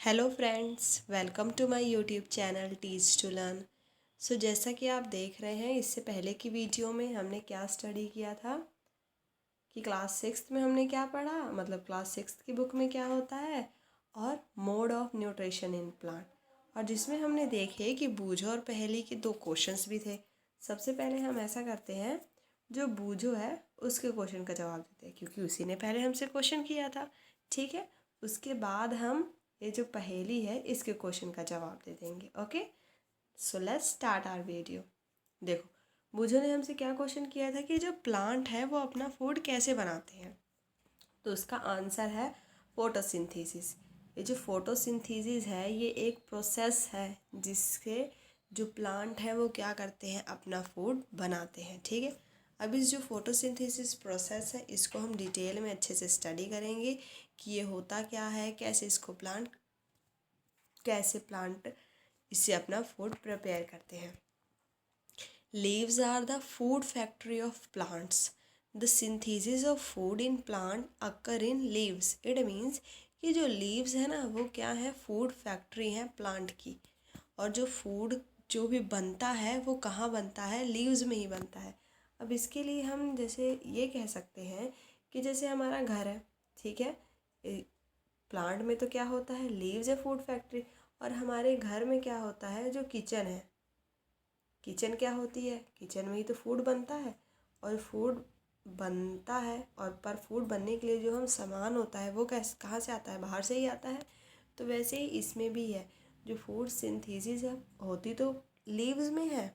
Hello friends, welcome to my YouTube channel teach to learn. So जैसा कि आप देख रहे हैं, इससे पहले की वीडियो में हमने क्या स्टडी किया था कि क्लास सिक्स्थ में हमने क्या पढ़ा, मतलब क्लास सिक्स्थ की बुक में क्या होता है और mode of nutrition in plant, और जिसमें हमने देखे कि बूझो और पहेली के दो क्वेश्चंस भी थे। सबसे पहले हम ऐसा करते हैं, जो बूझो है उसके क्वेश्चन का जवाब देते हैं क्योंकि उसी ने पहले हमसे क्वेश्चन किया था। ठीक है, उसके बाद हम ये जो पहेली है इसके क्वेश्चन का जवाब दे देंगे। Okay, so let's start our video. देखो, बूझो ने हमसे क्या क्वेश्चन किया था कि जो प्लांट है वो अपना फूड कैसे बनाते हैं, तो उसका आंसर है फोटोसिंथेसिस। ये जो फोटोसिंथेसिस है ये एक प्रोसेस है जिसके जो प्लांट है वो क्या करते हैं, अपना फूड बनाते हैं। ठीक है, अब इस जो फोटोसिंथेसिस प्रोसेस है इसको हम डिटेल में अच्छे से स्टडी करेंगे कि ये होता क्या है, कैसे प्लांट इससे अपना फूड प्रिपेयर करते हैं। Leaves are the food factory of plants. The synthesis of food in plant occur in leaves. It means कि जो लीव्स है ना वो क्या है, फूड फैक्ट्री है प्लांट की, और जो फूड जो भी बनता है वो कहाँ बनता है, लीव्स में ही बनता है। अब इसके लिए हम जैसे ये कह सकते हैं कि जैसे हमारा घर है, ठीक है, प्लांट में तो क्या होता है, लीव्स है फूड फैक्ट्री, और हमारे घर में क्या होता है, जो किचन है, किचन क्या होती है, किचन में ही तो फूड बनता है, और फूड बनता है, और पर फूड बनने के लिए जो हम सामान होता है वो कैसे कहाँ से आता है, बाहर से ही आता है। तो वैसे ही इसमें भी है, जो फूड सिंथेसिस है होती तो लीव्स में है,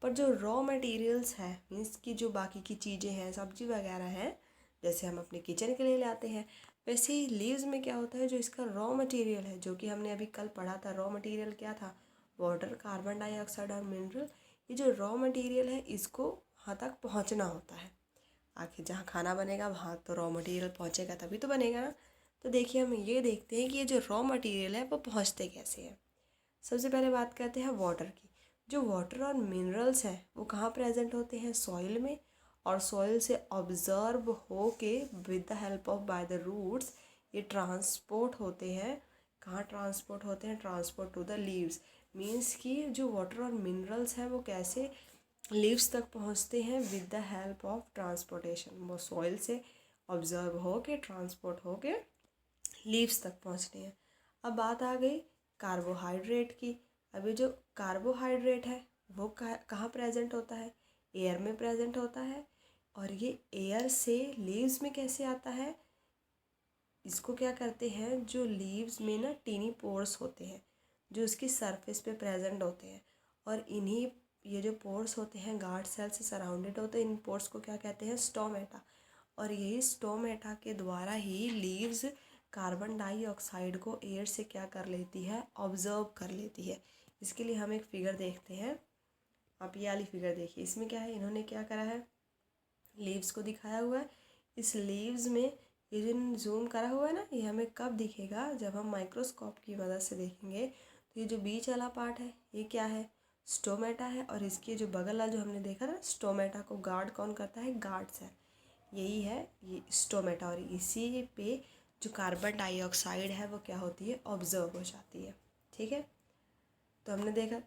पर जो रॉ मटेरियल्स है, मीन्स कि जो बाकी की चीज़ें हैं, सब्जी वगैरह हैं, जैसे हम अपने किचन के लिए लाते हैं, वैसे ही लीव्स में क्या होता है, जो इसका रॉ मटेरियल है, जो कि हमने अभी कल पढ़ा था, रॉ मटेरियल क्या था, वाटर, कार्बन डाइऑक्साइड और मिनरल। ये जो रॉ मटेरियल है इसको वहाँ तक पहुँचना होता है। आखिर जहाँ खाना बनेगा वहाँ तो रॉ मटेरियल पहुँचेगा तभी तो बनेगा ना। तो देखिए, हम ये देखते हैं कि ये जो रॉ मटेरियल है वो पहुँचते कैसे हैं। सबसे पहले बात करते हैं वाटर की। जो वाटर और मिनरल्स हैं वो कहाँ प्रेजेंट होते हैं, सॉइल में, और सॉइल से ऑब्जर्व हो के with the help of by the roots ये ट्रांसपोर्ट होते हैं। कहाँ ट्रांसपोर्ट होते हैं, transport to the leaves. Means कि जो वाटर और मिनरल्स हैं वो कैसे लीव्स तक पहुँचते हैं, with the help of transportation. वो सॉइल से ऑब्जर्व हो के ट्रांसपोर्ट हो के लीव्स तक पहुँचते हैं। अब बात आ गई कार्बोहाइड्रेट की। अभी जो कार्बोहाइड्रेट है वो कहाँ प्रेजेंट होता है, एयर में प्रेजेंट होता है, और ये एयर से लीव्स में कैसे आता है, इसको क्या करते हैं, जो लीव्स में ना टीनी पोर्स होते हैं जो उसकी सरफेस पे प्रेजेंट होते हैं, और इन्हीं ये जो पोर्स होते हैं गार्ड सेल से सराउंडेड होते हैं। इन पोर्स को क्या कहते हैं, स्टोमेटा, और यही स्टोमेटा के द्वारा ही लीव्स कार्बन डाइऑक्साइड को एयर से क्या कर लेती है, ऑब्जर्व कर लेती है। इसके लिए हम एक फिगर देखते हैं। आप ये वाली फिगर देखिए, इसमें क्या है, इन्होंने क्या करा है, लीव्स को दिखाया हुआ है। इस लीव्स में ये जो जूम करा हुआ है ना, ये हमें कब दिखेगा, जब हम माइक्रोस्कोप की मदद से देखेंगे। तो ये जो बीच वाला पार्ट है ये क्या है, स्टोमेटा है, और इसके जो बगल वाला जो हमने देखा था, स्टोमेटा को गार्ड कौन करता है, गार्ड सेल, यही है ये स्टोमेटा, और इसी पे जो कार्बन डाइऑक्साइड है वो क्या होती है, ऑब्जर्व हो जाती है। ठीक है, तो हमने देखा,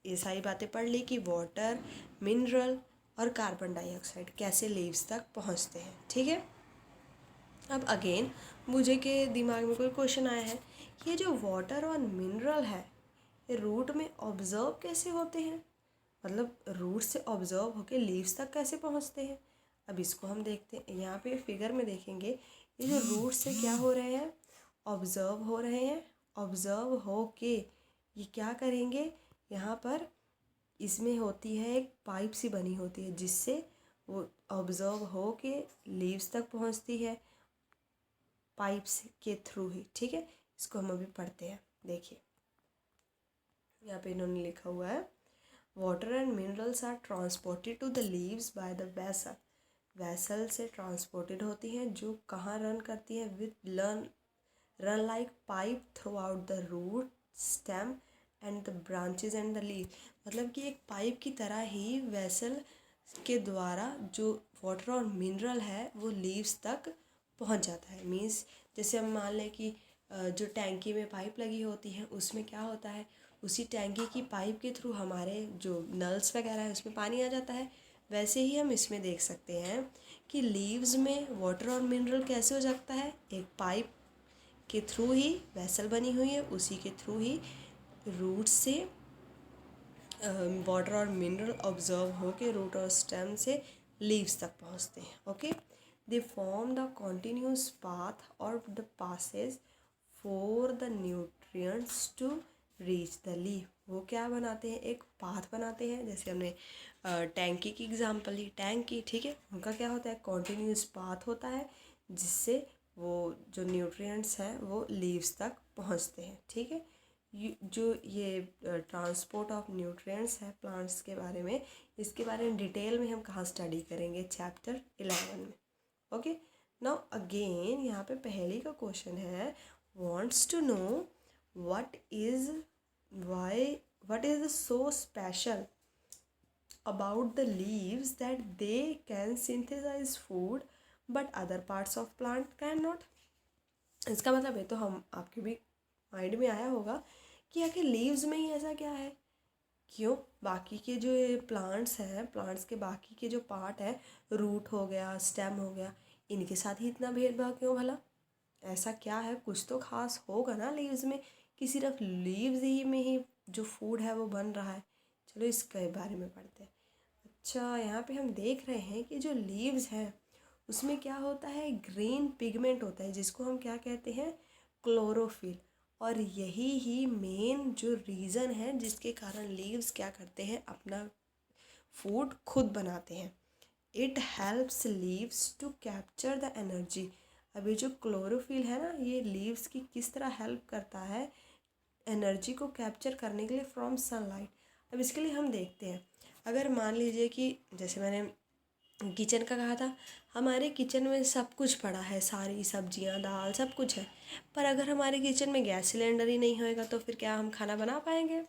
ये सारी बातें पढ़ ली कि वाटर, मिनरल और कार्बन डाइऑक्साइड कैसे लीव्स तक पहुंचते हैं। ठीक है, अब अगेन मुझे के दिमाग में कोई क्वेश्चन आया है, ये जो वाटर और मिनरल है ये रूट में ऑब्जर्व कैसे होते हैं, मतलब रूट से ऑब्जर्व होके लीव्स तक कैसे पहुंचते हैं। अब इसको हम देखते हैं, यहाँ पे फिगर में देखेंगे, ये जो रूट से क्या हो रहे हैं, ऑब्जर्व हो रहे हैं, ऑब्जर्व हो के ये क्या करेंगे, यहाँ पर इसमें होती है एक पाइप सी बनी होती है जिससे वो ऑब्जर्व हो के लीव्स तक पहुँचती है, पाइप्स के थ्रू ही। ठीक है, इसको हम अभी पढ़ते हैं। देखिए, यहाँ पे इन्होंने लिखा हुआ है, water and minerals are transported to the leaves by the vessel. Vessel से ट्रांसपोर्टेड होती हैं, जो कहाँ रन करती है, with run like pipe throughout the root, stem and the branches and the leave. मतलब कि एक पाइप की तरह ही वेसल के द्वारा जो वाटर और मिनरल है वो लीव्स तक पहुंच जाता है। मीन्स जैसे हम मान लें कि जो टैंकी में पाइप लगी होती है उसमें क्या होता है, उसी टैंकी की पाइप के थ्रू हमारे जो नल्स वगैरह है उसमें पानी आ जाता है। वैसे ही हम इसमें देख सकते हैं कि लीव्स में वाटर और मिनरल कैसे हो सकता है, एक पाइप के थ्रू ही वेसल बनी हुई है, उसी के थ्रू ही रूट से वाटर और मिनरल ऑब्जर्व होके रूट और स्टेम से लीव्स तक पहुंचते हैं। Okay, they form the continuous path और the passage for the nutrients to reach the leaf. वो क्या बनाते हैं, एक पाथ बनाते हैं। जैसे हमने टैंकी की एग्जांपल ली, टैंकी, ठीक है, उनका क्या होता है, कॉन्टिन्यूस पाथ होता है जिससे वो जो न्यूट्रिएंट्स हैं वो लीव्स तक पहुंचते हैं। ठीक है, जो ये ट्रांसपोर्ट ऑफ न्यूट्रिएंट्स है प्लांट्स के बारे में, इसके बारे में डिटेल में हम कहाँ स्टडी करेंगे, चैप्टर 11 में। ओके, नाउ अगेन यहाँ पे पहले का क्वेश्चन है, wants to know what is so special about the leaves that they can synthesize food but other parts of plant cannot। इसका मतलब है तो हम आपके भी माइंड में आया होगा कि आखिर लीव्स में ही ऐसा क्या है, क्यों बाकी के जो प्लांट्स हैं, प्लांट्स के बाकी के जो पार्ट है, रूट हो गया, स्टेम हो गया, इनके साथ ही इतना भेदभाव क्यों भला, ऐसा क्या है, कुछ तो खास होगा ना लीव्स में कि सिर्फ लीव्स ही में ही जो फूड है वो बन रहा है। चलो इसके बारे में पढ़ते हैं। अच्छा, यहाँ पे हम देख रहे हैं कि जो लीव्स हैं उसमें क्या होता है, ग्रीन पिगमेंट होता है जिसको हम क्या कहते हैं, क्लोरोफिल। और यही ही मेन जो रीज़न है जिसके कारण लीव्स क्या करते हैं, अपना फूड खुद बनाते हैं। It helps leaves to capture the energy. अभी जो क्लोरोफिल है ना, ये लीव्स की किस तरह हेल्प करता है एनर्जी को कैप्चर करने के लिए फ्रॉम सनलाइट। अब इसके लिए हम देखते हैं, अगर मान लीजिए कि जैसे मैंने किचन का कहा था, हमारे किचन में सब कुछ पड़ा है, सारी सब्जियां, दाल, सब कुछ है, पर अगर हमारे किचन में गैस सिलेंडर ही नहीं होएगा तो फिर क्या हम खाना बना पाएंगे,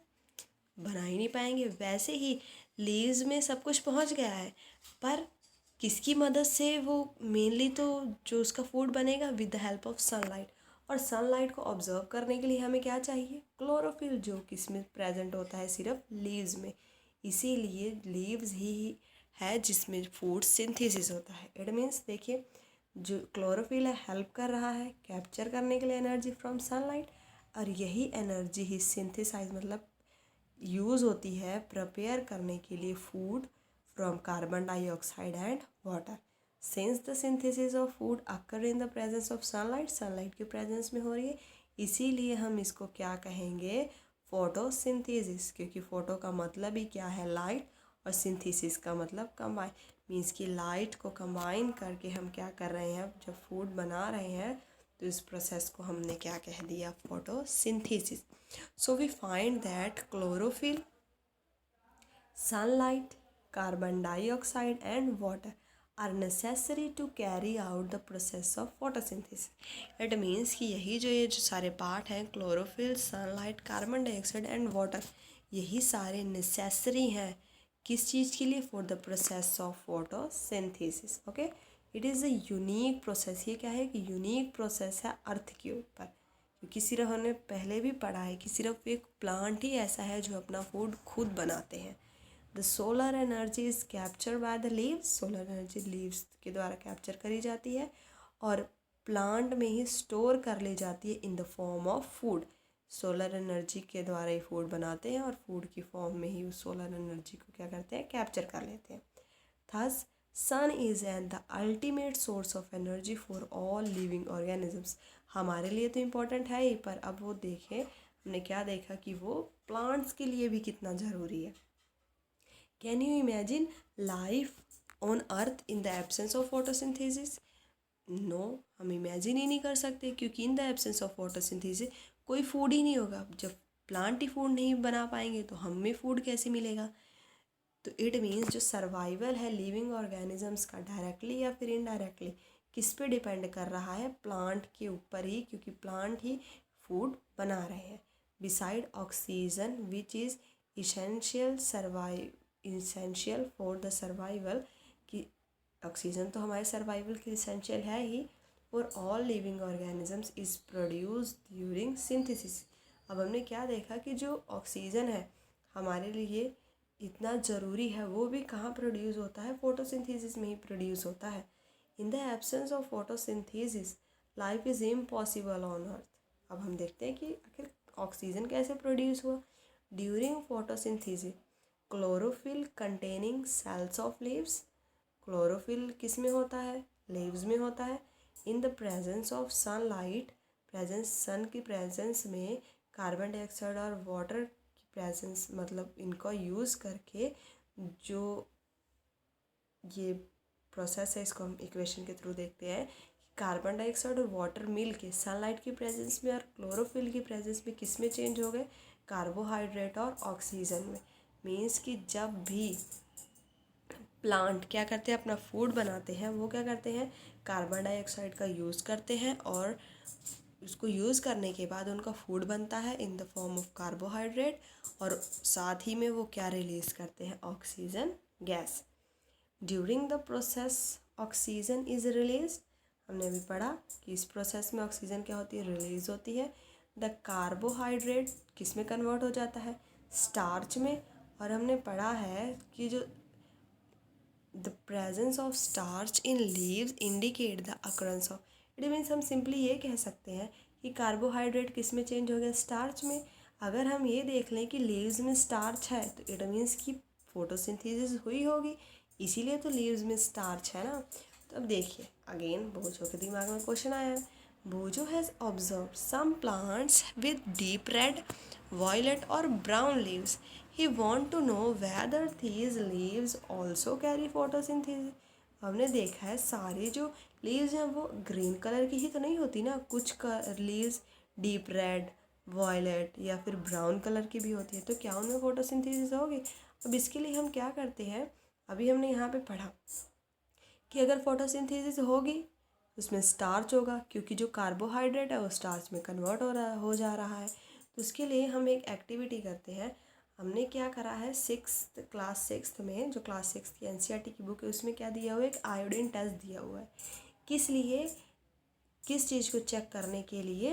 बना ही नहीं पाएंगे। वैसे ही लीव्स में सब कुछ पहुंच गया है, पर किसकी मदद से वो मेनली तो जो उसका फूड बनेगा, with the help of sunlight. और सनलाइट को ऑब्जर्व करने के लिए हमें क्या चाहिए, क्लोरोफिल, जो किसमें प्रेजेंट होता है, सिर्फ लीव्स में। इसीलिए लीव्स ही है जिसमें फूड सिंथेसिस होता है। इट मीन्स देखिए, जो क्लोरोफिल है हेल्प कर रहा है कैप्चर करने के लिए एनर्जी फ्रॉम सनलाइट, और यही एनर्जी ही सिंथेसाइज मतलब यूज़ होती है प्रिपेयर करने के लिए food from carbon dioxide and water. Since the synthesis of food occur in the presence of sunlight, sunlight के प्रेजेंस में हो रही है, इसीलिए हम इसको क्या कहेंगे, फोटोसिंथेसिस। क्योंकि फोटो का मतलब ही क्या है, लाइट, और सिंथेसिस का मतलब कंबाइन, मीन्स कि लाइट को कंबाइन करके हम क्या कर रहे हैं, जब फूड बना रहे हैं तो इस प्रोसेस को हमने क्या कह दिया, photosynthesis. So we find that chlorophyll, sunlight, carbon dioxide and water are necessary to carry out the process of photosynthesis. It means कि यही जो ये जो सारे पार्ट हैं, chlorophyll, sunlight, carbon dioxide and water, यही सारे नेसेसरी हैं किस चीज़ के लिए, for the process of photosynthesis. Okay, it is a unique process. ये क्या है कि यूनिक प्रोसेस है अर्थ के ऊपर, क्योंकि सिर्फ हमने पहले भी पढ़ा है कि सिर्फ एक प्लांट ही ऐसा है जो अपना फूड खुद बनाते हैं। The solar energy is capture by the leaves, solar energy leaves के द्वारा कैप्चर करी जाती है और प्लांट में ही स्टोर कर ली जाती है in the form of food. Solar energy के द्वारा ही फूड बनाते हैं और फूड की फॉर्म में ही उस सोलर एनर्जी को क्या करते हैं, कैप्चर कर लेते हैं। Thus sun is and the ultimate source of energy for all living organisms. हमारे लिए तो इम्पोर्टेंट है ही, पर अब वो देखें, हमने क्या देखा कि वो प्लांट्स के लिए भी कितना ज़रूरी है। Can you imagine life on earth in the absence of photosynthesis? No, हम इमेजिन ही नहीं कर सकते, क्योंकि in the absence of photosynthesis कोई फूड ही नहीं होगा। जब प्लांट ही फूड नहीं बना पाएंगे तो हमें फूड कैसे मिलेगा। तो इट मीन्स जो सर्वाइवल है लिविंग ऑर्गेनिजम्स का, डायरेक्टली या फिर इनडायरेक्टली किस पे डिपेंड कर रहा है, प्लांट के ऊपर ही, क्योंकि प्लांट ही फूड बना रहे हैं। Beside oxygen which is essential for the survival, कि ऑक्सीजन तो हमारे सर्वाइवल के इसेंशियल है ही, for all living organisms is produce during synthesis. अब हमने क्या देखा कि जो ऑक्सीजन है हमारे लिए इतना ज़रूरी है वो भी कहाँ प्रोड्यूस होता है, फोटोसिंथेसिस में ही प्रोड्यूस होता है। In the absence of photosynthesis life is impossible on earth. अब हम देखते हैं कि आखिर ऑक्सीजन कैसे प्रोड्यूस हुआ। During photosynthesis chlorophyll containing cells of leaves, chlorophyll किस में होता है, लीव्स में होता है। In the presence of sunlight, presence sun की प्रेजेंस में कार्बन डाइऑक्साइड और वाटर की प्रेजेंस, मतलब इनका यूज़ करके जो ये प्रोसेस है इसको हम इक्वेशन के थ्रू देखते हैं कि कार्बन डाइऑक्साइड और वाटर मिल के सनलाइट की प्रेजेंस में और क्लोरोफिल की प्रेजेंस में किस में चेंज हो गए, कार्बोहाइड्रेट और ऑक्सीजन में। मीन्स कि जब भी प्लांट क्या करते हैं, अपना फूड बनाते हैं, वो क्या करते हैं, कार्बन डाइऑक्साइड का यूज़ करते हैं और उसको यूज़ करने के बाद उनका फूड बनता है in the form of carbohydrate, और साथ ही में वो क्या रिलीज़ करते हैं, oxygen gas. During the process oxygen is release, हमने अभी पढ़ा कि इस प्रोसेस में ऑक्सीजन क्या होती है, रिलीज़ होती है। द कार्बोहाइड्रेट किस में कन्वर्ट हो जाता है, स्टार्च में। और हमने पढ़ा है कि जो the presence of starch in leaves indicate the occurrence of, it means हम सिंपली ये कह सकते हैं कि कार्बोहाइड्रेट किस में चेंज हो गया, स्टार्च में। अगर हम ये देख लें कि लीव्स में स्टार्च है तो इट मीन्स कि फोटोसिंथेसिस हुई होगी, इसीलिए तो लीव्स में स्टार्च है ना। तो अब देखिए अगेन बोझो के दिमाग में क्वेश्चन आया है। Boojho has observe some plants with deep red, violet or brown leaves. He want to know whether these leaves also carry photosynthesis. हमने देखा है सारे जो लीव्स हैं वो ग्रीन कलर की ही तो नहीं होती ना, कुछ लीव्स डीप रेड, वॉयलेट या फिर ब्राउन कलर की भी होती है, तो क्या उनमें फोटोसिंथेसिस होगी। अब इसके लिए हम क्या करते हैं, अभी हमने यहाँ पे पढ़ा कि अगर फोटोसिंथेसिस होगी उसमें स्टार्च होगा, क्योंकि जो कार्बोहाइड्रेट है वो स्टार्च में कन्वर्ट हो जा रहा है। तो उसके लिए हम एक एक्टिविटी करते हैं। हमने क्या करा है, क्लास सिक्स्थ में, जो क्लास सिक्स की एनसीईआरटी की बुक है उसमें क्या दिया हुआ है, एक आयोडीन टेस्ट दिया हुआ है। किस लिए, किस चीज़ को चेक करने के लिए,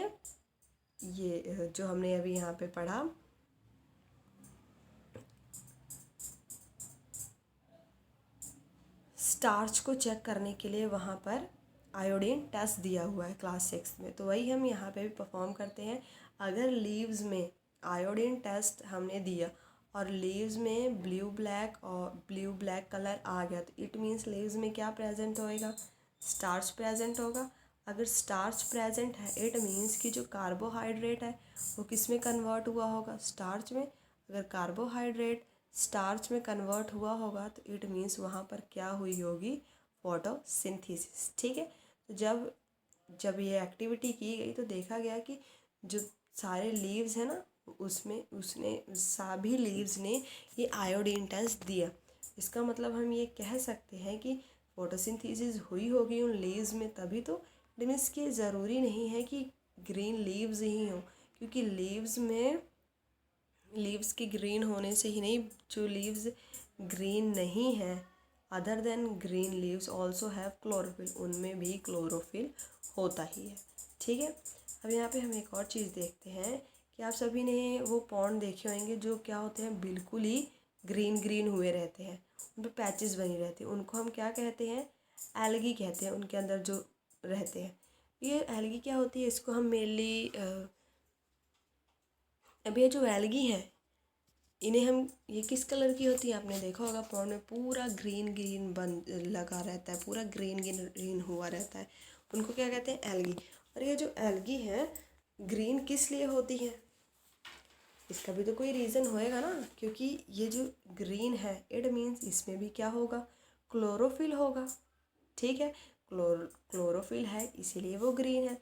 ये जो हमने अभी यहाँ पे पढ़ा, स्टार्च को चेक करने के लिए वहाँ पर आयोडीन टेस्ट दिया हुआ है क्लास सिक्स में। तो वही हम यहाँ पे भी परफॉर्म करते हैं। अगर लीव्स में आयोडीन टेस्ट हमने दिया और लीव्स में ब्लू ब्लैक कलर आ गया, तो इट मीन्स लीव्स में क्या प्रेजेंट होएगा, स्टार्च प्रेजेंट होगा। अगर स्टार्च प्रेजेंट है इट मीन्स कि जो कार्बोहाइड्रेट है वो किस में कन्वर्ट हुआ होगा, स्टार्च में। अगर कार्बोहाइड्रेट स्टार्च में कन्वर्ट हुआ होगा तो इट मीन्स वहाँ पर क्या हुई होगी, फोटोसिंथेसिस। ठीक है, तो जब ये एक्टिविटी की गई तो देखा गया कि जो सारे लीव्स है ना उसमें उसने सभी लीव्स ने ये आयोडीन टेस्ट दिया। इसका मतलब हम ये कह सकते हैं कि फोटोसिंथेसिस हुई होगी उन लीव्स में, तभी तो मीन्स कि ज़रूरी नहीं है कि ग्रीन लीव्स ही हों, क्योंकि लीव्स के ग्रीन होने से ही नहीं, जो लीव्स ग्रीन नहीं है other than green leaves also have chlorophyll, उनमें भी क्लोरोफिल होता ही है। ठीक है, अब यहाँ पे हम एक और चीज़ देखते हैं कि आप सभी ने वो पॉन्ड देखे होंगे जो क्या होते हैं, बिल्कुल ही ग्रीन ग्रीन हुए रहते हैं, उन पर पैचेस बनी रहती हैं, उनको हम क्या कहते हैं, एल्गी कहते हैं, उनके अंदर जो रहते हैं। ये एल्गी क्या होती है, इसको हम मेनली अब ये जो एल्गी हैं इन्हें हम, ये किस कलर की होती है, आपने देखा होगा पॉन्ड में पूरा ग्रीन ग्रीन लगा रहता है, पूरा ग्रीन ग्रीन हुआ रहता है, उनको क्या कहते हैं, एल्गी। और ये जो एल्गी है ग्रीन किस लिए होती है, इसका भी तो कोई रीज़न होएगा ना, क्योंकि ये जो ग्रीन है इट मीन्स इसमें भी क्या होगा, क्लोरोफिल होगा। ठीक है, क्लोरोफिल है इसीलिए वो ग्रीन है।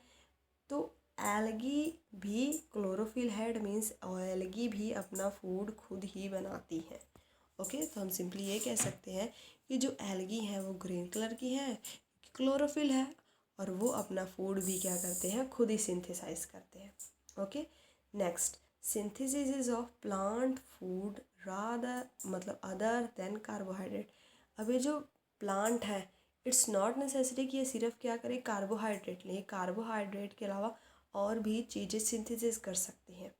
तो एल्गी भी क्लोरोफिल है, इट मीन्स एल्गी भी अपना फूड खुद ही बनाती है। ओके, तो हम सिंपली ये कह सकते हैं कि जो एल्गी है वो ग्रीन कलर की है, क्लोरोफिल है, और वो अपना फूड भी क्या करते हैं, खुद ही सिंथेसाइज करते हैं। Okay, next, synthesis of plant food rather, मतलब अदर देन कार्बोहाइड्रेट। अब ये जो प्लांट है इट्स नॉट नेसेसरी कि ये सिर्फ क्या करे, कार्बोहाइड्रेट लें, कार्बोहाइड्रेट के अलावा और भी चीज़ें सिंथेसिस कर सकती हैं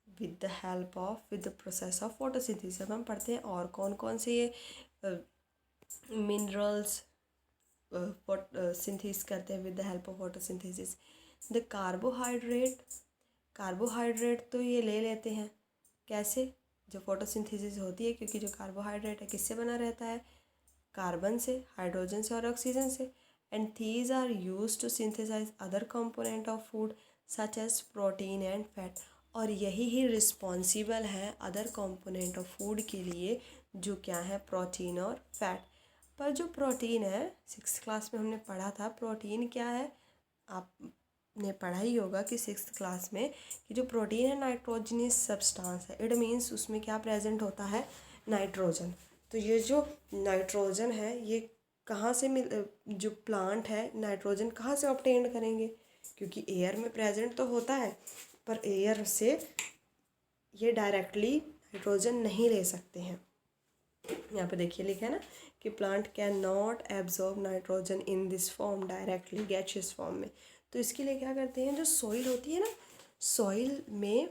with the help of, with the process of photosynthesis. अब हम पढ़ते हैं और कौन कौन से ये मिनरल्स सिंथेसिस करते हैं with the help of photosynthesis. The carbohydrate तो ये ले लेते हैं कैसे, जो फोटोसिंथेसिस होती है, क्योंकि जो कार्बोहाइड्रेट है किससे बना रहता है, कार्बन से, हाइड्रोजन से और ऑक्सीजन से। And these are use to synthesize other component of food such as protein and fat. और यही ही रिस्पॉन्सिबल है अदर कंपोनेंट ऑफ फूड के लिए, जो क्या है, प्रोटीन और फैट। पर जो प्रोटीन है, 6th क्लास में हमने पढ़ा था प्रोटीन क्या है, आपने पढ़ा ही होगा कि 6th क्लास में कि जो प्रोटीन है नाइट्रोजनियस सब्सटेंस है। इट मीन्स उसमें क्या प्रेजेंट होता है, नाइट्रोजन। तो ये जो नाइट्रोजन है ये कहाँ से जो प्लांट है नाइट्रोजन कहाँ से ऑब्टेन करेंगे, क्योंकि एयर में प्रेजेंट तो होता है पर एयर से ये डायरेक्टली नाइट्रोजन नहीं ले सकते हैं। यहाँ पे देखिए लिखा है ना कि plant can not absorb nitrogen in this form directly, gaseous form में। तो इसके लिए क्या करते हैं, जो सॉइल होती है ना, सॉइल में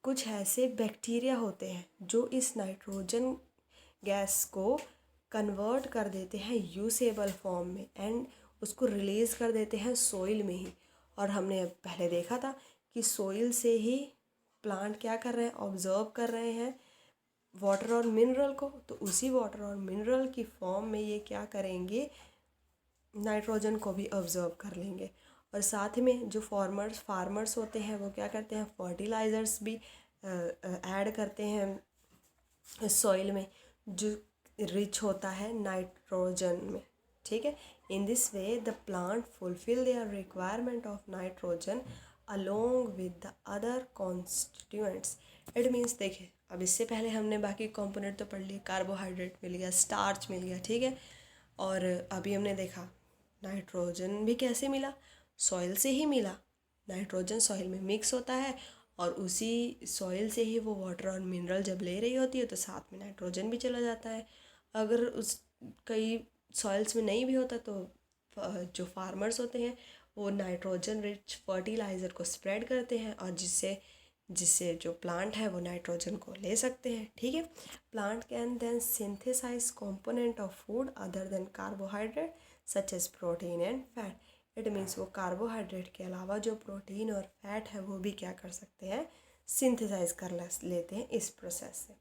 कुछ ऐसे बैक्टीरिया होते हैं जो इस नाइट्रोजन गैस को कन्वर्ट कर देते हैं यूसेबल फॉर्म में एंड उसको रिलीज़ कर देते हैं सॉइल में ही। और हमने पहले देखा था कि सॉइल से ही प्लांट क्या कर रहे हैं, ऑब्जर्व कर रहे हैं वाटर और मिनरल को। तो उसी वाटर और मिनरल की फॉर्म में ये क्या करेंगे, नाइट्रोजन को भी ऑब्जर्व कर लेंगे। और साथ में जो फार्मर्स होते हैं वो क्या करते हैं, फर्टिलाइज़र्स भी ऐड करते हैं सॉइल में, जो रिच होता है नाइट्रोजन में। ठीक है, in this way the plant fulfil their requirement of nitrogen along with the other constituents. It means देखिए, अब इससे पहले हमने बाकी कंपोनेंट तो पढ़ लिए, कार्बोहाइड्रेट मिल गया, स्टार्च मिल गया, ठीक है। और अभी हमने देखा नाइट्रोजन भी कैसे मिला, सॉइल से ही मिला। नाइट्रोजन सॉइल में मिक्स होता है और उसी सॉइल से ही वो वाटर और मिनरल जब ले रही होती है तो साथ में नाइट्रोजन भी चला जाता है। अगर उस कई सॉइल्स में नहीं भी होता तो जो फार्मर्स होते हैं वो नाइट्रोजन रिच फर्टिलाइज़र को स्प्रेड करते हैं और जिससे जिससे जो प्लांट है वो नाइट्रोजन को ले सकते हैं। ठीक है, plant can then synthesise component of food other than carbohydrate such as protein and fat. It means वो कार्बोहाइड्रेट के अलावा जो प्रोटीन और फैट है वो भी क्या कर सकते हैं, सिंथेसाइज कर लेते हैं इस प्रोसेस से।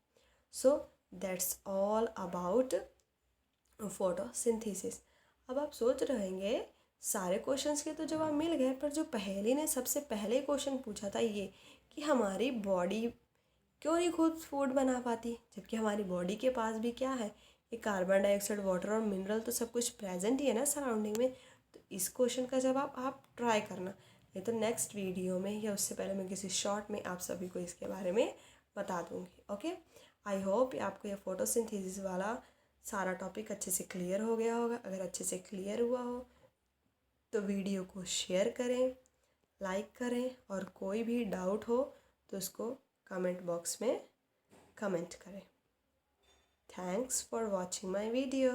So that's all about photosynthesis. अब आप सोच रहे होंगे सारे क्वेश्चंस के तो जवाब मिल गए, पर जो पहेली ने सबसे पहले क्वेश्चन पूछा था ये कि हमारी बॉडी क्यों नहीं खुद फूड बना पाती, जबकि हमारी बॉडी के पास भी क्या है, ये कार्बन डाइऑक्साइड, वाटर और मिनरल तो सब कुछ प्रेजेंट ही है ना सराउंडिंग में। तो इस क्वेश्चन का जवाब आप ट्राई करना, नहीं तो नेक्स्ट वीडियो में या उससे पहले मैं किसी शॉर्ट में आप सभी को इसके बारे में बता दूँगी। ओके, आई होप आपको ये फोटोसिंथेसिस वाला सारा टॉपिक अच्छे से क्लियर हो गया होगा। अगर अच्छे से क्लियर हुआ हो तो वीडियो को शेयर करें, लाइक करें और कोई भी डाउट हो तो उसको कमेंट बॉक्स में कमेंट करें। Thanks for watching my video.